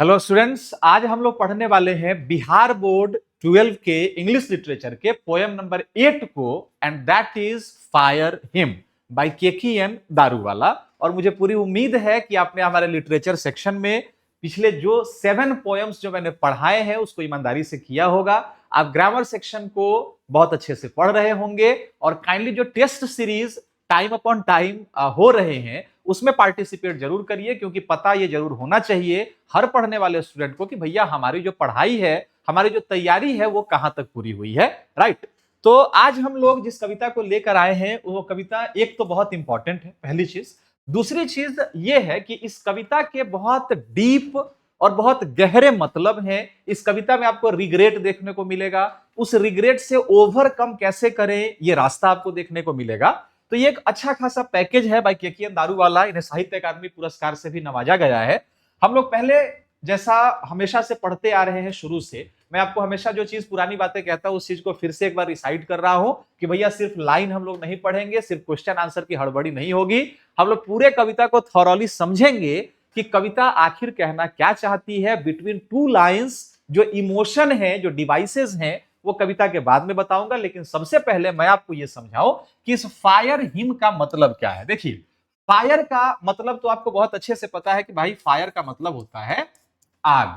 Hello students, आज हम लोग पढ़ने वाले हैं बिहार बोर्ड 12 के इंग्लिश लिटरेचर के पोएम नंबर 8 को, and that is fire him by Keki N Daruwalla. और मुझे पूरी उम्मीद है कि आपने हमारे लिटरेचर सेक्शन में पिछले जो 7 पोएम्स जो मैंने पढ़ाए हैं उसको ईमानदारी से किया होगा। आप ग्रामर सेक्शन को बहुत अच्छे से पढ़ रहे होंगे और काइंडली जो test series time upon time हो रहे हैं उसमें पार्टिसिपेट जरूर करिए, क्योंकि पता ये जरूर होना चाहिए हर पढ़ने वाले स्टूडेंट को कि भैया हमारी जो पढ़ाई है, हमारी जो तैयारी है वो कहां तक पूरी हुई है। राइट। तो आज हम लोग जिस कविता को लेकर आए हैं वो कविता एक तो बहुत इंपॉर्टेंट है, पहली चीज। दूसरी चीज ये है कि इस कविता के बहुत डीप और बहुत गहरे मतलब हैं। इस कविता में आपको रिग्रेट देखने को मिलेगा, उस रिग्रेट से ओवरकम कैसे करें ये रास्ता आपको देखने को मिलेगा। तो ये एक अच्छा खासा पैकेज है बाय केकीएन दारूवाला। इन्हें साहित्य अकादमी पुरस्कार से भी नवाजा गया है। हम लोग पहले जैसा हमेशा से पढ़ते आ रहे हैं शुरू से, मैं आपको हमेशा जो चीज पुरानी बातें कहता हूं उस चीज को फिर से एक बार रिसाइट कर रहा हूं कि भैया सिर्फ लाइन हम लोग नहीं पढ़ेंगे, सिर्फ क्वेश्चन आंसर की हड़बड़ी नहीं होगी। हम लोग पूरे कविता को थॉरली समझेंगे कि कविता आखिर कहना क्या चाहती है। बिटवीन टू लाइंस जो इमोशन है, जो डिवाइसेस हैं, वो कविता के बाद में बताऊंगा। लेकिन सबसे पहले मैं आपको यह समझाऊं कि इस फायर हिम का मतलब क्या है। देखिए, फायर का मतलब तो आपको बहुत अच्छे से पता है कि भाई फायर का मतलब होता है आग,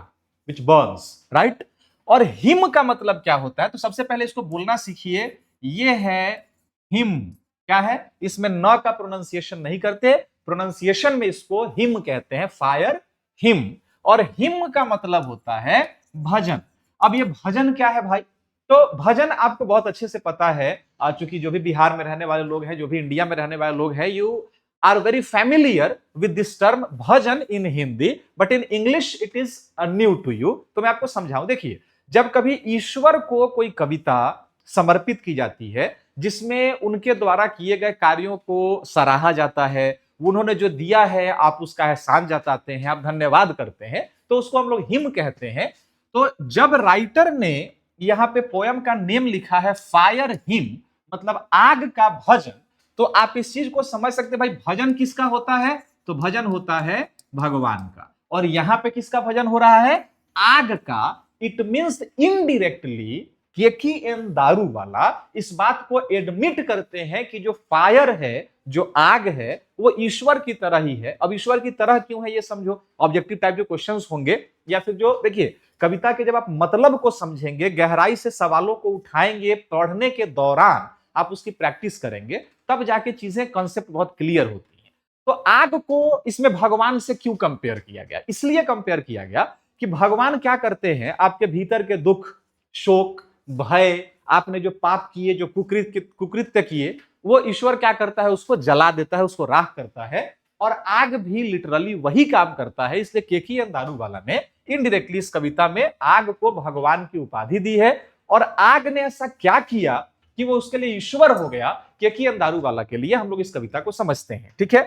विच बर्न्स, राइट। और हिम का मतलब क्या होता है, तो सबसे पहले इसको बोलना सीखिए। ये है हिम। क्या है? इसमें न का प्रोनाउंसिएशन नहीं करते, प्रोनाउंसिएशन में इसको हिम कहते हैं, फायर हिम। और हिम का मतलब होता है भजन। अब ये भजन क्या है भाई? तो भजन आपको बहुत अच्छे से पता है, चूंकि जो भी बिहार में रहने वाले लोग हैं, जो भी इंडिया में रहने वाले लोग हैं, you are very familiar with this term bhajan in Hindi, but in English it is new to you. तो मैं आपको समझाऊं। देखिए, जब कभी ईश्वर को कोई कविता समर्पित की जाती है जिसमें उनके द्वारा किए गए कार्यों को सराहा जाता है, उन्होंने जो दिया है आप उसका एहसान जताते हैं, आप धन्यवाद करते हैं, तो उसको हम लोग हिम कहते हैं। तो जब राइटर ने यहां पे पोयम का नेम लिखा है फायर हिम, मतलब आग का भजन, तो आप इस चीज को समझ सकते हैं भाई भजन किसका होता है। तो भजन होता है भगवान का। और यहां पे किसका भजन हो रहा है? आग का। इट मींस इनडायरेक्टली केकीएन दारूवाला इस बात को एडमिट करते हैं कि जो फायर है, जो आग है, वो ईश्वर की तरह ही है। अब ईश्वर की तरह क्यों है ये समझो। ऑब्जेक्टिव टाइप जो क्वेश्चंस होंगे, या फिर जो देखिए कविता के जब आप मतलब को समझेंगे, गहराई से सवालों को उठाएंगे, पढ़ने के दौरान आप उसकी प्रैक्टिस करेंगे, तब जाके चीजें, कंसेप्ट बहुत क्लियर होती हैं। तो आग को इसमें भगवान से क्यों कंपेयर किया गया? इसलिए कंपेयर किया गया कि भगवान क्या करते हैं, आपके भीतर के दुख, शोक, भय, आपने जो पाप किए, जो कुकृत्य किए, वो ईश्वर क्या करता है? उसको जला देता है, उसको राख करता है। और आग भी लिटरली वही काम करता है। इसलिए केकीएन दारूवाला ने इनडायरेक्टली इस कविता में आग को भगवान की उपाधि दी है। और आग ने ऐसा क्या किया कि वो उसके लिए ईश्वर हो गया, केकीएन दारूवाला के लिए हम लोग इस कविता को समझते हैं। ठीक है,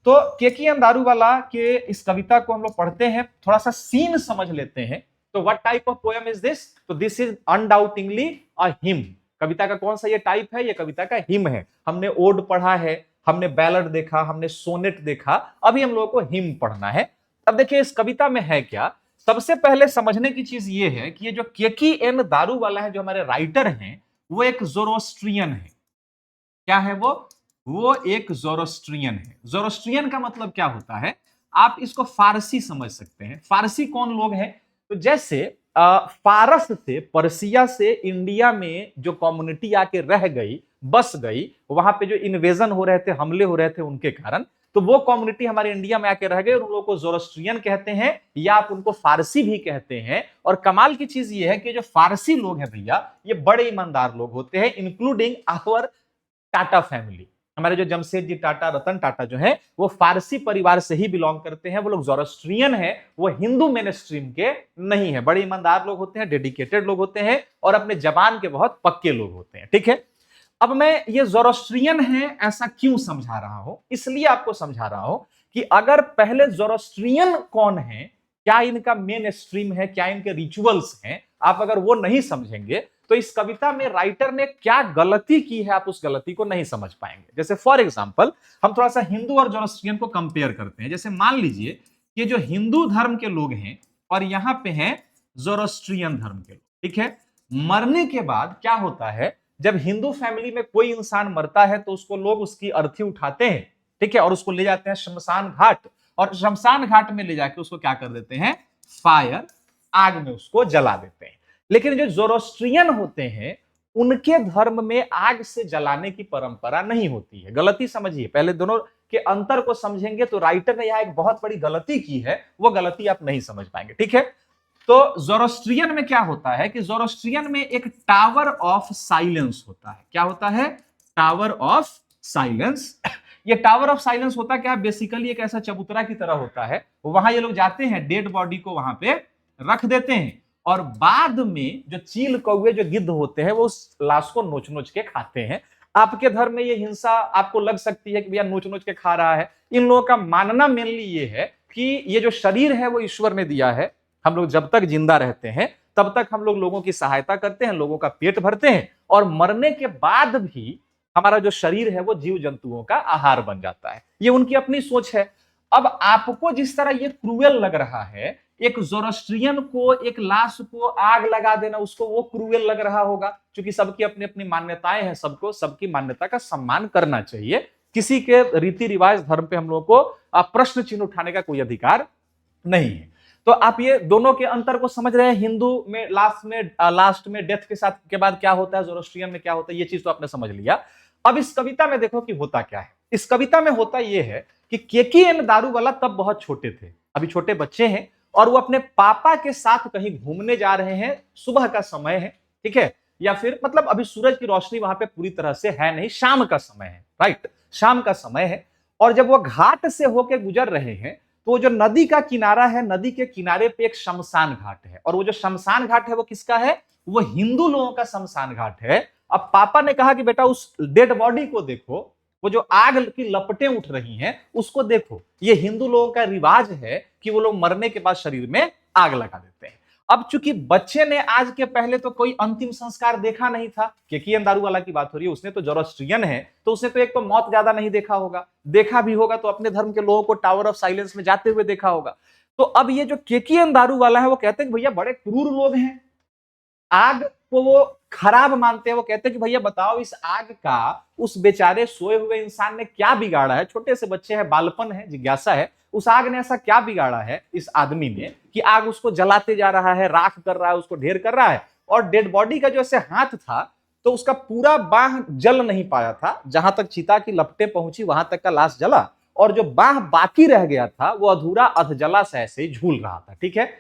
तो केकीएन दारूवाला के इस कविता को हम लोग पढ़ते हैं, थोड़ा सा सीन समझ लेते हैं। तो what type of poem is this? तो दिस इज अनडाउटिंगली अ हिम। कविता का कौन सा ये टाइप है? ये कविता का हिम है। हमने ओड पढ़ा है, हमने बैलड देखा, हमने सोनेट देखा, अभी हम लोगों को हिम पढ़ना है। अब देखिए इस कविता में है क्या। सबसे पहले समझने की चीज ये है कि ये जो केकीएन दारूवाला है, जो हमारे राइटर हैं, वो एक जोरोस्ट्रियन है। क्या है वो एक जोरोस्ट्रियन है। जोरोस्ट्रियन का मतलब क्या होता है? आप इसको फारसी समझ सकते हैं। फारसी कौन लोग हैं? तो जैसे फारस से, पर्सिया से इंडिया में जो कम्युनिटी आके रह गई, बस गई, वहां पे जो इन्वेजन हो रहे थे, हमले हो रहे थे उनके कारण, तो वो कम्युनिटी हमारे इंडिया में आके रह गए और उन लोगों को जोरोस्ट्रियन कहते हैं, या आप उनको फारसी भी कहते हैं। और कमाल की चीज ये है कि जो फारसी लोग हैं भैया, ये बड़े ईमानदार लोग होते हैं, इंक्लूडिंग आवर टाटा फैमिली। हमारे जो जमशेदजी टाटा, रतन टाटा जो है, वो फारसी परिवार से ही बिलोंग करते हैं। वो लोग जोरोस्ट्रियन है, वो हिंदू मेन स्ट्रीम के नहीं है। बड़े ईमानदार लोग होते हैं, डेडिकेटेड लोग होते हैं, और अपने जबान के बहुत पक्के लोग होते हैं। ठीक है, अब मैं ये जोरोस्ट्रियन है ऐसा क्यों समझा रहा हूं? इसलिए आपको समझा रहा हूं कि अगर पहले जोरोस्ट्रियन कौन है, क्या इनका मेन स्ट्रीम है, क्या इनके रिचुअल्स हैं, आप अगर वो नहीं समझेंगे तो इस कविता में राइटर ने क्या गलती की है, आप उस गलती को नहीं समझ पाएंगे। जैसे फॉर एग्जाम्पल हम थोड़ा सा हिंदू और जोरोस्ट्रियन को कंपेयर करते हैं। जैसे मान लीजिए कि जो हिंदू धर्म के लोग हैं, और यहां पे हैं ज़ोरोस्ट्रियन धर्म के लोग। ठीक है, मरने के बाद क्या होता है, जब हिंदू फैमिली में कोई इंसान मरता है तो उसको लोग उसकी अर्थी उठाते हैं, ठीक है, और उसको ले जाते हैं शमशान घाट, और शमशान घाट में ले जाके उसको क्या कर देते हैं, फायर, आग में उसको जला देते हैं। लेकिन जो ज़ोरोस्ट्रियन होते हैं उनके धर्म में आग से जलाने की परंपरा नहीं होती है। गलती समझिए, पहले दोनों के अंतर को समझेंगे तो राइटर ने यहां एक बहुत बड़ी गलती की है, वो गलती आप नहीं समझ पाएंगे। ठीक है, तो ज़ोरोस्ट्रियन में क्या होता है कि ज़ोरोस्ट्रियन में एक टावर ऑफ साइलेंस होता है। क्या होता है, टावर ऑफ साइलेंस। ये टावर ऑफ साइलेंस होता क्या है, बेसिकली एक ऐसा चबूतरा की तरह होता है, वहां ये लोग जाते हैं, डेड बॉडी को वहां पे रख देते हैं, और बाद में जो चील कौवे, जो गिद्ध होते हैं, वो उस लाश को नोच नोच के खाते हैं। आपके धर्म में ये हिंसा आपको लग सकती है कि भैया नोच नोच के खा रहा है। इन लोगों का मानना मेनली ये है कि ये जो शरीर है वो ईश्वर ने दिया है, हम लोग जब तक जिंदा रहते हैं तब तक हम लोगों की सहायता करते हैं, लोगों का पेट भरते हैं, और मरने के बाद भी हमारा जो शरीर है वो जीव जंतुओं का आहार बन जाता है। ये उनकी अपनी सोच है। अब आपको जिस तरह ये क्रूएल लग रहा है, एक ज़ोरोस्ट्रियन को, एक लाश को आग लगा देना, उसको वो क्रूएल लग रहा होगा, क्योंकि सबकी अपनी अपनी मान्यताएं हैं, सबको सबकी मान्यता का सम्मान करना चाहिए। किसी के रीति रिवाज धर्म पे हम लोगों को प्रश्न चिन्ह उठाने का कोई अधिकार नहीं है। तो आप ये दोनों के अंतर को समझ रहे हैं। हिंदू में लास्ट में डेथ के साथ के बाद क्या होता है, ज़ोरोस्ट्रियन में क्या होता है, ये चीज तो आपने समझ लिया। अब इस कविता में देखो कि होता क्या है। इस कविता में होता यह है कि केकीएन दारूवाला तब बहुत छोटे थे, अभी छोटे बच्चे हैं, और वो अपने पापा के साथ कहीं घूमने जा रहे हैं। सुबह का समय है, ठीक है, या फिर मतलब अभी सूरज की रोशनी वहां पे पूरी तरह से है नहीं, शाम का समय है, राइट, शाम का समय है। और जब वो घाट से होके गुजर रहे हैं तो जो नदी का किनारा है, नदी के किनारे पे एक शमशान घाट है, और वो जो शमशान घाट है वो किसका है, वो हिंदू लोगों का शमशान घाट है। अब पापा ने कहा कि बेटा उस डेड बॉडी को देखो, वो जो आग की लपटें उठ रही हैं उसको देखो। ये हिंदू लोगों का रिवाज है कि वो लोग मरने के बाद शरीर में आग लगा देते हैं। अब चूंकि बच्चे ने आज के पहले तो कोई अंतिम संस्कार देखा नहीं था, केकीएन दारूवाला की बात हो रही है, उसने तो ज़ोरोस्ट्रियन है तो उसने तो एक तो मौत ज्यादा नहीं देखा होगा, देखा भी होगा तो अपने धर्म के लोगों को टावर ऑफ साइलेंस में जाते हुए देखा होगा। तो अब ये जो केकीएन दारूवाला है वो कहते हैं कि भैया बड़े क्रूर लोग हैं, आग को वो खराब मानते हैं। वो कहते हैं कि भैया बताओ इस आग का उस बेचारे सोए हुए इंसान ने क्या बिगाड़ा है, छोटे से बच्चे हैं, बालपन है, जिज्ञासा है, उस आग ने ऐसा क्या बिगाड़ा है इस आदमी ने कि आग उसको जलाते जा रहा है, राख कर रहा है, उसको ढेर कर रहा है। और डेड बॉडी का जो ऐसे हाथ था तो उसका पूरा बाह जल नहीं पाया था, जहां तक चिता की लपटें पहुंची वहां तक का लाश जला, और जो बाह बाकी रह गया था वो अधूरा अधजला से ऐसे झूल रहा था। ठीक है,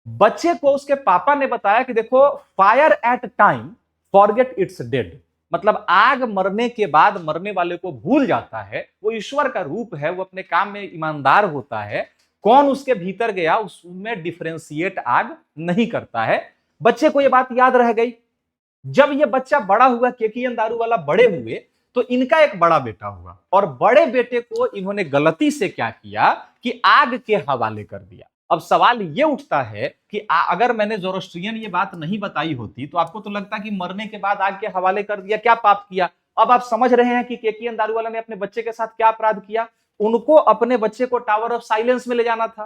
बच्चे को उसके पापा ने बताया कि देखो fire at time forget its dead, मतलब आग मरने के बाद मरने वाले को भूल जाता है, वो ईश्वर का रूप है, वो अपने काम में ईमानदार होता है, कौन उसके भीतर गया उसमें डिफरेंशिएट आग नहीं करता है। बच्चे को यह बात याद रह गई। जब ये बच्चा बड़ा हुआ, केकीएन दारूवाला बड़े हुए, तो इनका एक बड़ा बेटा हुआ, और बड़े बेटे को इन्होंने गलती से क्या किया कि आग के हवाले कर दिया। अब सवाल ये उठता है कि अगर मैंने ज़ोरोस्ट्रियन ये बात नहीं बताई होती तो आपको तो लगता कि मरने के बाद आग के हवाले कर दिया, क्या पाप किया। अब आप समझ रहे हैं कि केकीएन दारूवाला ने अपने बच्चे के साथ क्या अपराध किया। उनको अपने बच्चे को टावर ऑफ साइलेंस में ले जाना था,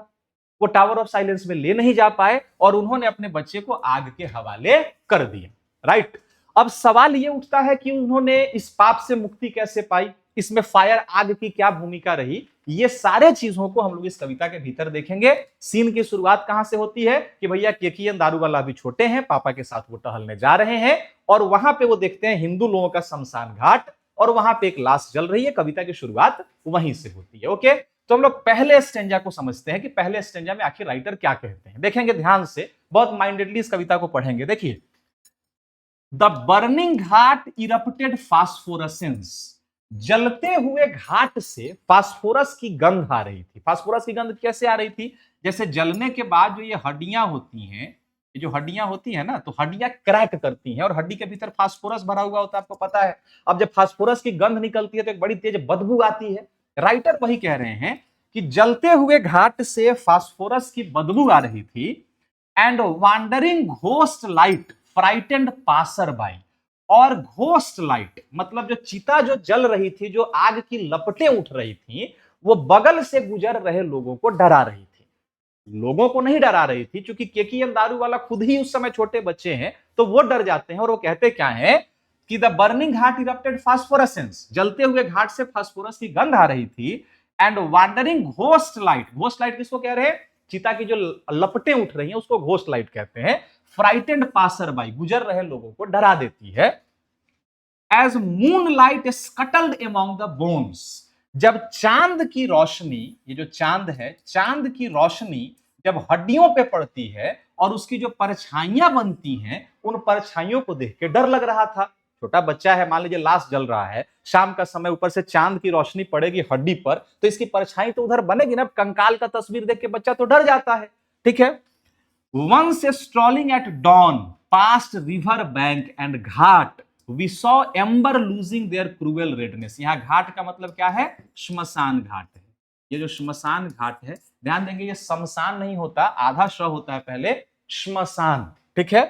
वो टावर ऑफ साइलेंस में ले नहीं जा पाए, और उन्होंने अपने बच्चे को आग के हवाले कर दिया, राइट। अब सवाल ये उठता है कि उन्होंने इस पाप से मुक्ति कैसे पाई, इसमें फायर, आग की क्या भूमिका रही। ये सारे चीजों को हम लोग इस कविता के भीतर देखेंगे। सीन की शुरुआत कहां से होती है कि भैया केकीएन दारूवाला अभी छोटे हैं, पापा के साथ वो टहलने जा रहे हैं, और वहां पे वो देखते हैं हिंदू लोगों का शमशान घाट, और वहां पे एक लाश जल रही है। कविता की शुरुआत वहीं से होती है। ओके, तो हम लोग पहले स्टेंजा को समझते हैं कि पहले स्टेंजा में आखिर राइटर क्या कहते हैं। देखेंगे ध्यान से, बहुत माइंडेडली इस कविता को पढ़ेंगे। देखिए, द बर्निंग घाट इरप्टेड फास्फोरसेंस, जलते हुए घाट से फास्फोरस की गंध आ रही थी। फास्फोरस की गंध कैसे आ रही थी, जैसे जलने के बाद जो ये हड्डियां होती हैं, ये जो हड्डियां होती है ना, तो हड्डियां क्रैक करती हैं, और हड्डी के भीतर फास्फोरस भरा हुआ होता है, आपको पता है। अब जब फास्फोरस की गंध निकलती है तो एक बड़ी तेज बदबू आती है। राइटर वही कह रहे हैं कि जलते हुए घाट से फास्फोरस की बदबू आ रही थी, and wandering ghost light frightened passer by, और घोस्ट लाइट मतलब जो चिता जो जल रही थी, जो आग की लपटें उठ रही थी, वो बगल से गुजर रहे लोगों को डरा रही थी। लोगों को नहीं डरा रही थी, क्योंकि केकीएन दारू वाला खुद ही उस समय छोटे बच्चे हैं, तो वो डर जाते हैं और वो कहते क्या है कि द बर्निंग घाट इरप्टेड फास्फोरेसेंस, जलते हुए घाट से फास्फोरस की गंध आ रही थी, and wandering ghost light, ghost light किसको कह रहे हैं, चिता की जो लपटें उठ रही हैं उसको घोस्ट लाइट कहते हैं, फ्राइटेंड पासर बाई, गुजर रहे लोगों को डरा देती है, as moonlight scuttled among the bones, जब चांद की रोशनी, ये जो चांद है, चांद की रोशनी जब हड्डियों पे पड़ती है और उसकी जो परछाइयां बनती हैं, उन परछाइयों को देख के डर लग रहा था। छोटा बच्चा है, मान लीजिए लाश जल रहा है, शाम का समय, ऊपर से चांद की रोशनी पड़ेगी हड्डी पर, तो इसकी परछाई तो उधर बनेगी ना, कंकाल का तस्वीर देख के बच्चा तो डर जाता है, ठीक है। Once strolling at dawn past river bank and Ghat, we saw ember losing their cruel redness। यहाँ घाट का मतलब क्या है, श्मशान घाट है। ये जो श्मशान घाट है, ध्यान देंगे ये शमशान नहीं होता, आधा श होता है पहले, श्मशान, ठीक है।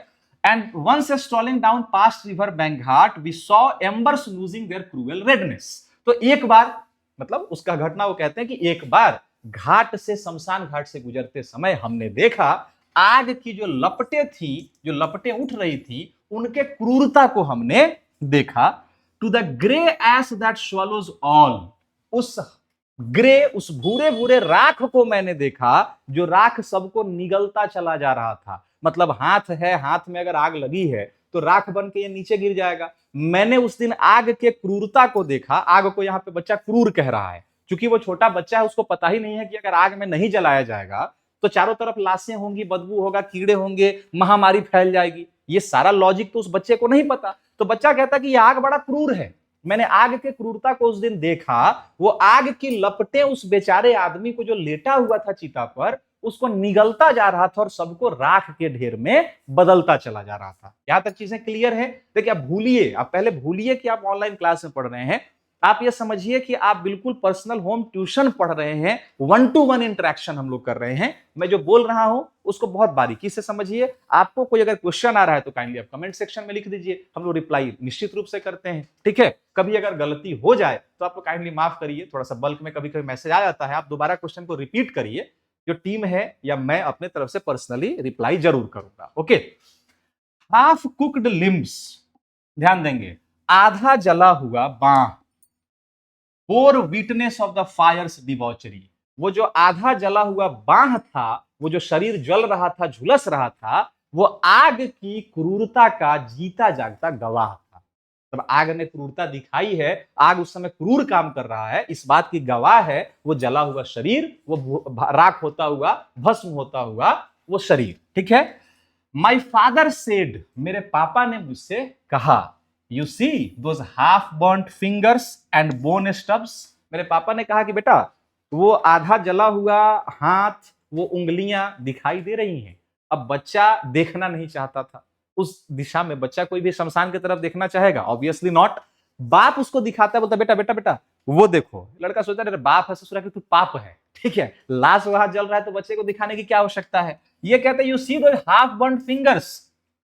And once strolling down past river bank Ghat, we saw embers losing their cruel redness। तो एक बार, मतलब उसका घटना वो कहते हैं कि एक बार घाट से, शमशान घाट से गुजरते समय हमने देखा आग की जो लपटें थी, जो लपटें उठ रही थी, उनके क्रूरता को हमने देखा। To the grey ash that swallows all, उस ग्रे, उस भूरे भूरे राख को मैंने देखा, जो राख सबको निगलता चला जा रहा था। मतलब हाथ है, हाथ में अगर आग लगी है तो राख बन के ये नीचे गिर जाएगा। मैंने उस दिन आग के क्रूरता को देखा। आग को यहाँ पे बच्चा क्रूर कह रहा है, क्योंकि वो छोटा बच्चा है, उसको पता ही नहीं है कि अगर आग में नहीं जलाया जाएगा तो चारों तरफ लाशें होंगी, बदबू होगा, कीड़े होंगे, महामारी फैल जाएगी। ये सारा लॉजिक तो उस बच्चे को नहीं पता। तो बच्चा कहता कि ये आग बड़ा क्रूर है। मैंने आग के क्रूरता को उस दिन देखा। वो आग की लपटें उस बेचारे आदमी को जो लेटा हुआ था चिता पर, उसको निगलता जा रहा था और सबको राख के ढेर में बदलता चला जा रहा था। यहां तक चीजें क्लियर है। देखिए, आप भूलिए, आप पहले भूलिए कि आप ऑनलाइन क्लास में पढ़ रहे हैं। आप ये समझिए कि आप बिल्कुल पर्सनल होम ट्यूशन पढ़ रहे हैं, 1-to-1 इंटरेक्शन हम लोग कर रहे हैं। मैं जो बोल रहा हूं उसको बहुत बारीकी से समझिए। आपको कोई अगर क्वेश्चन आ रहा है तो काइंडली आप कमेंट सेक्शन में लिख दीजिए, हम लोग रिप्लाई निश्चित रूप से करते हैं, ठीक है। कभी अगर गलती हो जाए तो आपको काइंडली माफ करिए, थोड़ा सा बल्क में कभी कभी मैसेज आ जाता है, आप दोबारा क्वेश्चन को रिपीट करिए, जो टीम है या मैं अपने तरफ से पर्सनली रिप्लाई जरूर करूंगा, ओके। हाफ कुक्ड लिम्स, ध्यान देंगे, आधा जला हुआ बांह, four witness of the Fyers debauchery, वो जो आधा जला हुआ बांह था, वो जो शरीर जल रहा था, झुलस रहा था, वो आग की क्रूरता का जीता जागता गवाह था। तब आग ने क्रूरता दिखाई है, आग उस समय क्रूर काम कर रहा है, इस बात की गवाह है वो जला हुआ शरीर, वो राख होता हुआ, भस्म होता हुआ वो शरीर, ठीक है। माई फादर सेड, मेरे पापा ने मुझसे कहा, you see those half burned fingers and bone stubs, मेरे पापा ने कहा कि बेटा वो आधा जला हुआ हाथ, वो उंगलियां दिखाई दे रही हैं। अब बच्चा देखना नहीं चाहता था उस दिशा में। बच्चा कोई भी शमशान की तरफ देखना चाहेगा? Obviously not. बाप उसको दिखाता है, बोलता बेटा बेटा बेटा वो देखो। लड़का सोचता है बाप है, ससुरा कि तू पाप है, ठीक है। लाश वहां जल रहा है तो बच्चे को दिखाने की क्या आवश्यकता है। ये कहते हैं यू सी दो half burned fingers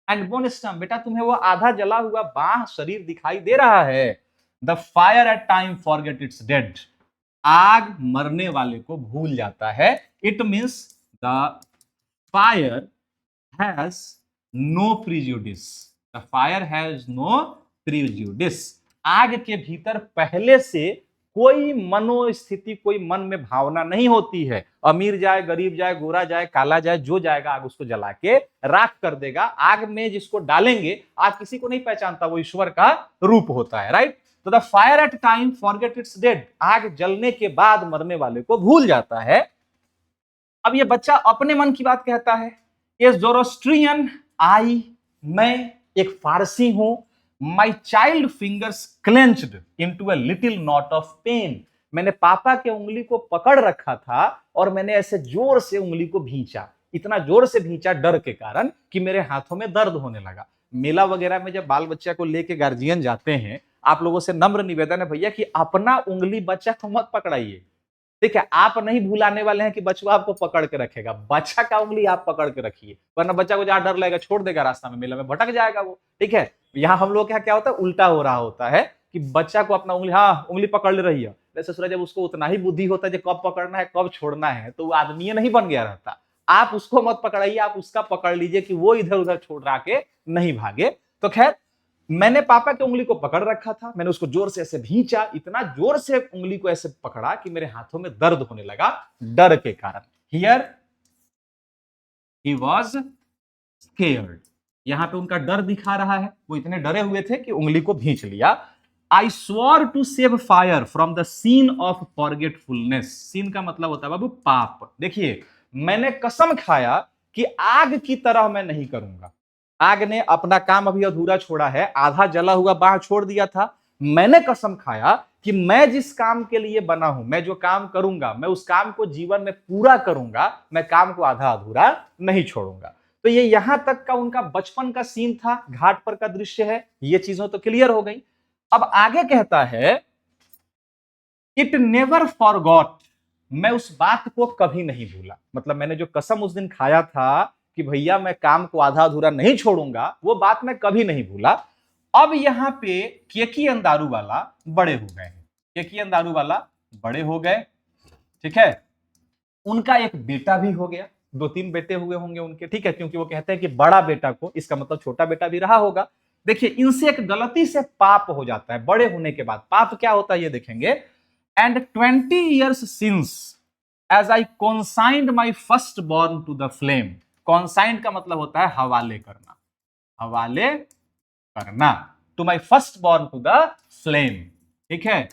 and bone stump, बेटा तुम्हें वो आधा जला हुआ बांह शरीर दिखाई दे रहा है। The fire at time forget its dead, आग मरने वाले को भूल जाता है। It means the fire has no prejudice, the fire has no prejudice, आग के भीतर पहले से कोई मनोस्थिति, कोई मन में भावना नहीं होती है। अमीर जाए, गरीब जाए, गोरा जाए, काला जाए, जो जाएगा आग उसको जला के राख कर देगा। आग में जिसको डालेंगे, आग किसी को नहीं पहचानता, वो ईश्वर का रूप होता है, राइट। तो the fire at time forget its dead, आग जलने के बाद मरने वाले को भूल जाता है। अब ये बच्चा अपने मन की बात कहता है, ये ज़ोरोस्ट्रियन आई, मैं एक फारसी हूं, my child fingers clenched into a little knot of pain, मैंने पापा के उंगली को पकड़ रखा था और मैंने ऐसे जोर से उंगली को भींचा, इतना जोर से भींचा डर के कारण कि मेरे हाथों में दर्द होने लगा। मेला वगैरह में जब बाल बच्चा को लेके गार्जियन जाते हैं, आप लोगों से नम्र निवेदन है भैया कि अपना उंगली बच्चा को मत पकड़ाइए, ठीक है। आप नहीं भूलाने वाले हैं कि बच्चा आपको पकड़ के रखेगा, बच्चा का उंगली आप पकड़ के रखिए, वरना बच्चा को जहां डर लगेगा छोड़ देगा रास्ता में, मेला में भटक जाएगा वो, ठीक है। यहाँ हम लोग क्या होता है, उल्टा हो रहा होता है कि बच्चा को अपना उंगली, हाँ उंगली पकड़ ले रही है, वैसे सूरज जब उसको उतना ही बुद्धि होता है कि कब पकड़ना है कब छोड़ना है, तो वो आदमी नहीं बन गया रहता। आप उसको मत पकड़ाइए, आप उसका पकड़ लीजिए कि वो इधर उधर छोड़ रहा के नहीं भागे। तो खैर मैंने पापा की उंगली को पकड़ रखा था, मैंने उसको जोर से ऐसे भींचा, इतना जोर से उंगली को ऐसे पकड़ा कि मेरे हाथों में दर्द होने लगा डर के कारण। हियर ही वॉज स्केयर्ड, यहां पे उनका डर दिखा रहा है, वो इतने डरे हुए थे कि उंगली को भींच लिया। I swore to save fire from the scene of forgetfulness. Scene का मतलब होता है बाबू पाप। देखिए मैंने कसम खाया कि आग की तरह मैं नहीं करूंगा। आग ने अपना काम अभी अधूरा छोड़ा है, आधा जला हुआ बाह छोड़ दिया था। मैंने कसम खाया कि मैं जिस काम के लिए बना हूं, मैं जो काम करूंगा, मैं उस काम को जीवन में पूरा करूंगा, मैं काम को आधा अधूरा नहीं छोड़ूंगा। तो ये यहां तक का उनका बचपन का सीन था, घाट पर का दृश्य है, ये चीजों तो क्लियर हो गई। अब आगे कहता है इट नेवर फॉरगॉट, मैं उस बात को कभी नहीं भूला। मतलब मैंने जो कसम उस दिन खाया था कि भैया मैं काम को आधा अधूरा नहीं छोड़ूंगा, वो बात मैं कभी नहीं भूला। अब यहां पे केकी अंदारू वाला बड़े हो गए हैं, केकी अंदारू वाला बड़े हो गए, ठीक है। उनका एक बेटा भी हो गया, 2-3 बेटे हुए होंगे उनके, ठीक है, क्योंकि वो कहते हैं कि बड़ा बेटा को, इसका मतलब छोटा बेटा भी रहा होगा। देखिए इनसे एक गलती से पाप हो जाता है बड़े होने के बाद। पाप क्या होता है ये देखेंगे। And 20 years since as I consigned my firstborn to the flame, consigned का मतलब होता है हवाले करना, हवाले करना, to my first born to the flame, ठीक है।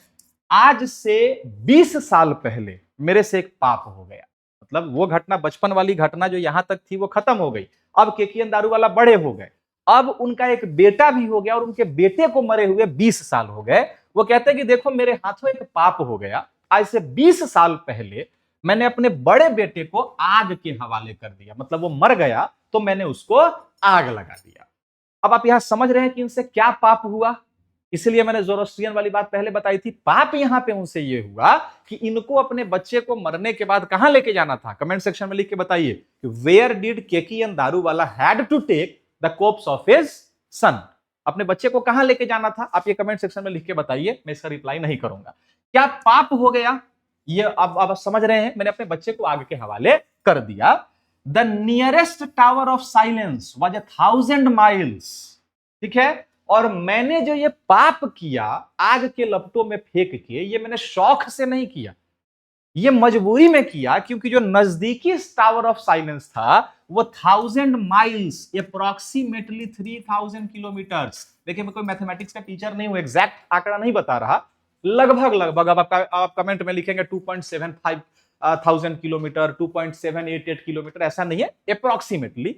आज से 20 साल पहले मेरे से एक पाप हो गया। मतलब वो घटना, बचपन वाली घटना जो यहां तक थी वो खत्म हो गई। अब केकियन दारू वाला बड़े हो गए, अब उनका एक बेटा भी हो गया और उनके बेटे को मरे हुए 20 साल हो गए। वो कहते हैं कि देखो मेरे हाथों एक पाप हो गया, आज से 20 साल पहले मैंने अपने बड़े बेटे को आग के हवाले कर दिया। मतलब वो मर गया तो मैंने उसको आग लगा दिया। अब आप यहां समझ रहे हैं कि इनसे क्या पाप हुआ। इसलिए मैंने जोरोस्ट्रियन वाली बात पहले बताई थी। पाप यहां पे उनसे ये हुआ कि इनको अपने बच्चे को मरने के बाद कहां लेके जाना था। कमेंट सेक्शन में लिख के बताइए कि where did Keki N Daruwalla had to take the corpse of his son. अपने बच्चे को कहां लेके जाना था, आप ये कमेंट सेक्शन में लिख के बताइए, मैं इसका रिप्लाई नहीं करूंगा। क्या पाप हो गया ये अब आप समझ रहे हैं। मैंने अपने बच्चे को आग के हवाले कर दिया। The nearest tower of silence was 1000 miles, ठीक है। और मैंने जो ये पाप किया आग के लपटों में फेंक के, ये मैंने शौक से नहीं किया, ये मजबूरी में किया, क्योंकि जो नजदीकी टावर ऑफ साइलेंस था वो 1000 miles, अप्रोक्सीमेटली 3000 किलोमीटर्स। देखिए मैं कोई मैथमेटिक्स का टीचर नहीं हूं, एग्जैक्ट आंकड़ा नहीं बता रहा, लगभग लगभग अब आप कमेंट में लिखेंगे 2.75 1000 किलोमीटर, 2.788 किलोमीटर, ऐसा नहीं है, अप्रोक्सीमेटली।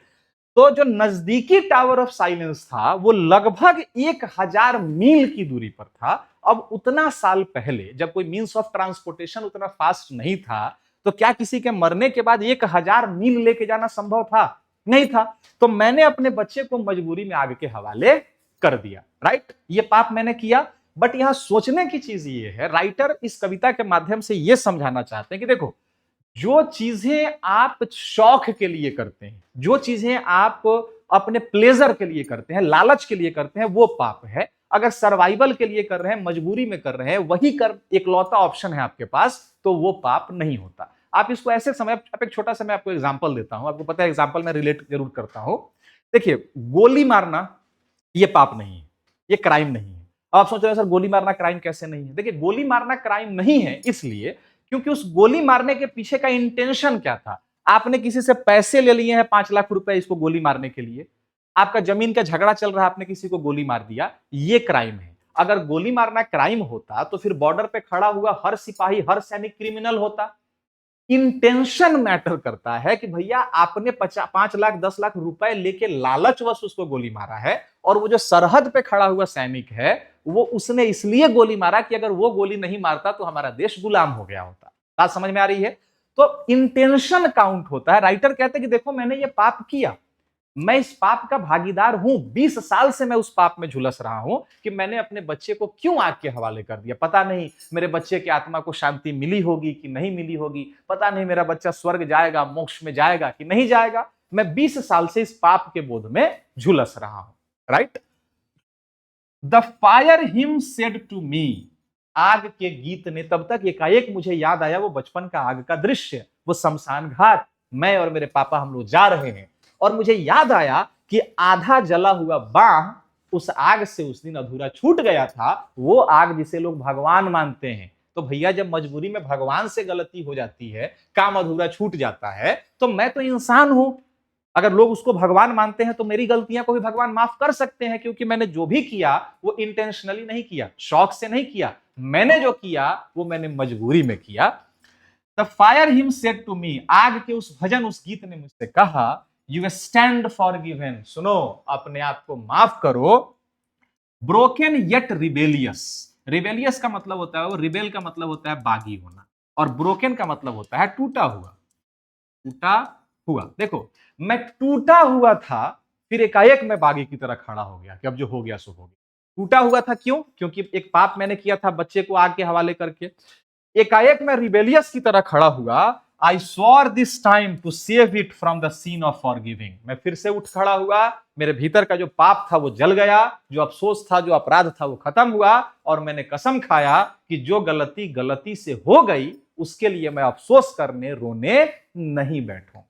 तो जो नजदीकी टावर ऑफ साइलेंस था वो लगभग 1000 मील की दूरी पर था। अब उतना साल पहले जब कोई मीन्स ऑफ ट्रांसपोर्टेशन उतना फास्ट नहीं था, तो क्या किसी के मरने के बाद 1000 मील लेके जाना संभव था? नहीं था। तो मैंने अपने बच्चे को मजबूरी में आग के हवाले कर दिया, राइट। ये पाप मैंने किया। बट यहां सोचने की चीज ये है, राइटर इस कविता के माध्यम से यह समझाना चाहते हैं कि देखो जो चीजें आप शौक के लिए करते हैं, जो चीजें आप अपने प्लेजर के लिए करते हैं, लालच के लिए करते हैं, वो पाप है। अगर सर्वाइवल के लिए कर रहे हैं, मजबूरी में कर रहे हैं, वही कर इकलौता ऑप्शन है आपके पास, तो वो पाप नहीं होता। आप इसको ऐसे समय, आप एक छोटा सा मैं आपको एग्जांपल देता हूं, आपको पता है एग्जांपल में रिलेट जरूर करता हूं। देखिए गोली मारना ये पाप नहीं है, ये क्राइम नहीं है। अब आप सोच रहे हैं सर गोली मारना क्राइम कैसे नहीं है। देखिए गोली मारना क्राइम नहीं है इसलिए क्योंकि उस गोली मारने के पीछे का इंटेंशन क्या था। आपने किसी से पैसे ले लिए हैं 5 लाख रुपए इसको गोली मारने के लिए, आपका जमीन का झगड़ा चल रहा है, आपने किसी को गोली मार दिया, ये क्राइम है। अगर गोली मारना क्राइम होता तो फिर बॉर्डर पे खड़ा हुआ हर सिपाही, हर सैनिक क्रिमिनल होता। इंटेंशन मैटर करता है कि भैया आपने 5 लाख 10 लाख रुपए लेके लालचवश उसको गोली मारा है, और वो जो सरहद पे खड़ा हुआ सैनिक है वो उसने इसलिए गोली मारा कि अगर वो गोली नहीं मारता तो हमारा देश गुलाम हो गया होता। बात समझ में आ रही है। तो इंटेंशन काउंट होता है। राइटर कहते हैं कि देखो मैंने ये पाप किया, मैं इस पाप का भागीदार हूं, 20 साल से मैं उस पाप में झुलस रहा हूं कि मैंने अपने बच्चे को क्यों आग के हवाले कर दिया। पता नहीं मेरे बच्चे की आत्मा को शांति मिली होगी कि नहीं मिली होगी, पता नहीं मेरा बच्चा स्वर्ग जाएगा, मोक्ष में जाएगा कि नहीं जाएगा। मैं 20 साल से इस पाप के बोध में झुलस रहा हूं, right. The fire hymn said to me, आग के गीत ने, तब तक एकाएक मुझे याद आया वो बचपन का आग का दृश्य, वो शमशान घाट, मैं और मेरे पापा हम लोग जा रहे हैं और मुझे याद आया कि आधा जला हुआ बांह उस आग से उस दिन अधूरा छूट गया था, वो आग जिसे लोग भगवान मानते हैं। तो भैया जब मजबूरी में भगवान से गलती हो जाती है, काम अधूरा छूट जाता है, तो मैं तो इंसान हूं। अगर लोग उसको भगवान मानते हैं तो मेरी गलतियां को भी भगवान माफ कर सकते हैं, क्योंकि मैंने जो भी किया वो इंटेंशनली नहीं किया, शौक से नहीं किया। मैंने जो किया वो मैंने मजबूरी में किया। The fire hymn said to me, आग के उस भजन उस गीत ने मुझसे कहा, यू स्टैंड फॉर गिवन, सुनो अपने आप को माफ करो। ब्रोकन येट रिबेलियस, रिबेलियस का मतलब होता है, वो रिबेल का मतलब होता है बागी होना, और ब्रोकन का मतलब होता है टूटा हुआ। टूटा हुआ, देखो मैं टूटा हुआ था, फिर एकाएक मैं बागी की तरह खड़ा हो गया कि अब जो हो गया सो हो गया। टूटा हुआ था क्यों? क्योंकि एक पाप मैंने किया था बच्चे को आग के हवाले करके। एकाएक मैं रिबेलियस की तरह खड़ा हुआ। I swore this time to save it from the scene of forgiving, मैं फिर से उठ खड़ा हुआ, मेरे भीतर का जो पाप था वो जल गया, जो अफसोस था, जो अपराध था वो खत्म हुआ, और मैंने कसम खाया कि जो गलती गलती से हो गई उसके लिए मैं अफसोस करने रोने नहीं बैठूंगा।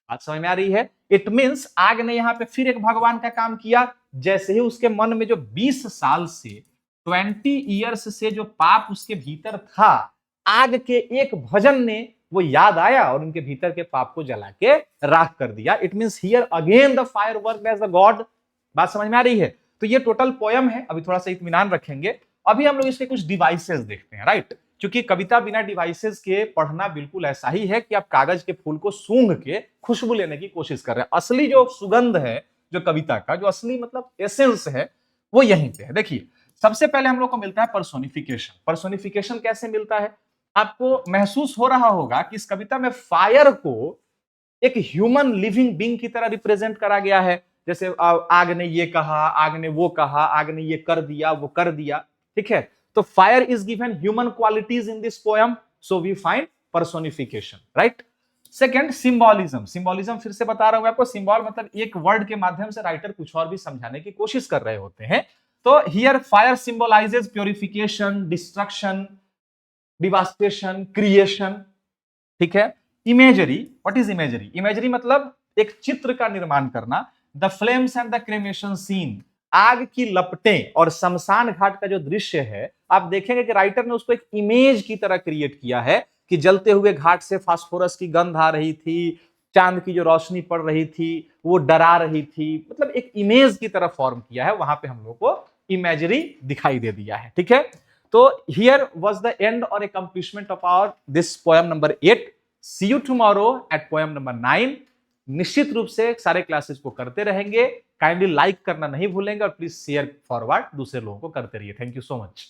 बात समझ में आ रही है? इट मीन्स आग ने यहां पे फिर एक भगवान का काम किया। जैसे ही उसके मन में जो 20 साल से 20 ईयर्स से जो पाप उसके भीतर था, आग के एक भजन ने वो याद आया और उनके भीतर के पाप को जला के राख कर दिया। It means here again the fire work as the god. बात समझ में आ रही है? तो ये टोटल पोयम है। अभी थोड़ा सा इत्मीनान रखेंगे। अभी हम लोग इसके कुछ डिवाइसेस देखते हैं, राइट? क्योंकि कविता बिना डिवाइसेस के पढ़ना बिल्कुल ऐसा ही है कि आप कागज के फूल को सूंघ के खुशबू लेने की कोशिश कर रहे हैं। असली जो सुगंध है, जो कविता का जो असली मतलब एसेंस है, वो यहीं पे है। देखिए, सबसे पहले हम लोग को मिलता है पर्सोनिफिकेशन। पर्सोनिफिकेशन कैसे मिलता है? आपको महसूस हो रहा होगा कि इस कविता में फायर को एक ह्यूमन लिविंग बीइंग की तरह रिप्रेजेंट करा गया है। जैसे आग ने ये कहा, आग ने वो कहा, आग ने ये कर दिया, वो कर दिया। ठीक है, तो fire is given human qualities in this poem, so we find personification, right? Second, symbolism. Symbolism फिर से बता रहा हूं आपको। सिंबॉल मतलब एक वर्ड के माध्यम से राइटर कुछ और भी समझाने की कोशिश कर रहे होते हैं। तो here fire symbolises purification, destruction, devastation, creation. ठीक है। Imagery, what is imagery? Imagery मतलब एक चित्र का निर्माण करना। The flames and the cremation scene, आग की लपटें और शमशान घाट का जो दृश्य है, आप देखेंगे कि राइटर ने उसको एक इमेज की तरह क्रिएट किया है कि जलते हुए घाट से फास्फोरस की गंध आ रही थी, चांद की जो रोशनी पड़ रही थी वो डरा रही थी, मतलब एक इमेज की तरह फॉर्म किया है। वहां पे हम लोग को इमेजरी दिखाई दे दिया है। ठीक है, तो हियर वाज द एंड और accomplishment of our this poem number 8। See you tomorrow at poem number 9। निश्चित रूप से सारे क्लासेस को करते रहेंगे। काइंडली लाइक करना नहीं भूलेंगे और प्लीज शेयर फॉरवर्ड दूसरे लोगों को करते रहिए। Thank you so much.